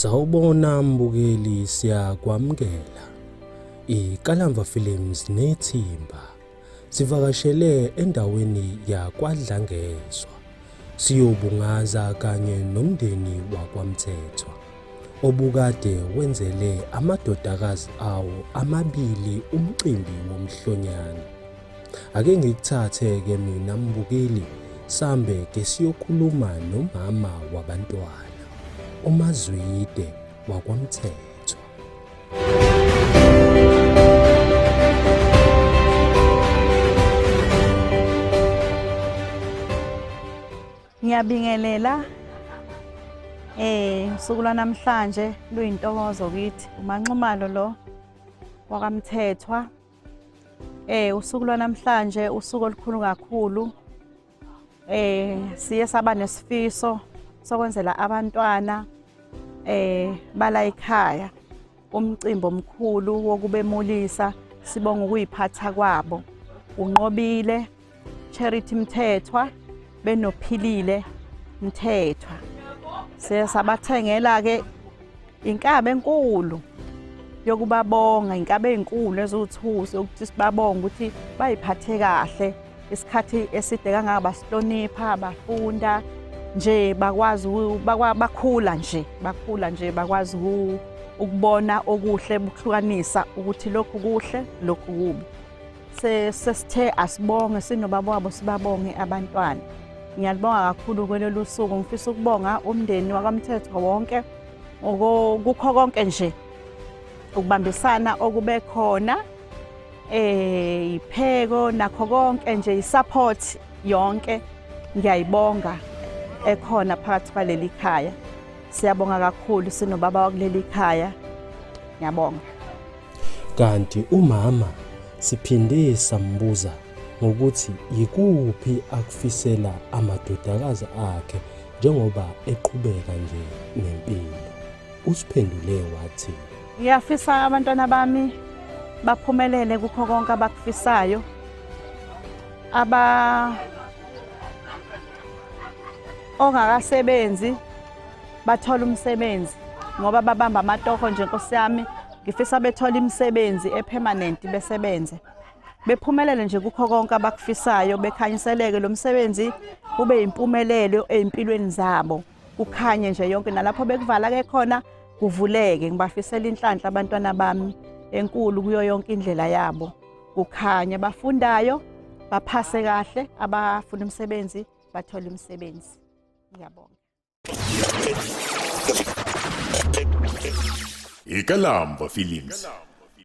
Sawubona mbukeli, siyakwamukela. IKalamva Films nethimba sivakashele endaweni yakwaDlangezwa siyobungaza kanye nomndeni wakwaMthethwa obukade wenzele amadodakazi awo amabili umcimbi womhlonyane. Ake ngikuthathe ke mina mbukeli sambe ke siyokhuluma nomama wabantwana uMazwide wakwaMthethwa. Ngiyabingelela usuku lwanamhlanje luyintokozo kithi uManxumalo lo wakwaMthethwa. Usuku lwanamhlanje usuku olukhulu kakhulu. Siye saba nesifiso sokwenzela abantwana bala ekhaya umcimbi omkhulu wokubemulisa, sibonga ukuyiphatha kwabo. Unqobile Charity Mthethwa benophilile Mthethwa. Sabathengela ke inkabe enkulu yokubabonga, inkabe ezinkulu ezuthusi ukuthi sibabonga ukuthi bayiphathe kahle isikhathi eside kangaka, basihlonipha, bafunda nje, bakwazi bakhula nje bakwazi ukubona okuhle, ukuhlukanisa ukuthi lokhu kuhle lokhu kubi. Sesithe asibonge sinobaba wabo, sibabonge abantwana. Ngiyalibonga kakhulu kulolu suku. Ngifisa ukubonga umndeni wakwaMthethwa wonke kukho konke nje ukubambisana okube khona, ipheko nakho konke nje, isupport yonke ngiyayibonga ekhona phakathi kwaleli khaya. Siyabonga kakhulu sinobaba wakuleli khaya. Ngiyabonga. Kanti umama siphinde sambuza ngokuthi yikuphi akufisela amadodakazi akhe njengoba eqhubeka nje nempilo. Usiphendule wathi, ngiyafisa abantwana bami baphumelele kukho konke abakufisayo, ongakasebenzi bathola umsebenzi ngoba babamba amatoho nje. Nkosi yami, ngifisa bethola imisebenzi epermanent, besebenze bephumelele nje kukho konke abakufisayo, bekhanyiseleke lo msebenzi ube impumelelo empilweni zabo, kukhanye nje yonke nalapho bekuvala ke khona kuvuleke. Ngibafisela inhlanhla abantwana bami enkulu kuyo yonke indlela yabo, kukhanye bafundayo baphase kahle, abafuna umsebenzi bathole umsebenzi. Ngiyabonga. IKalamva Films.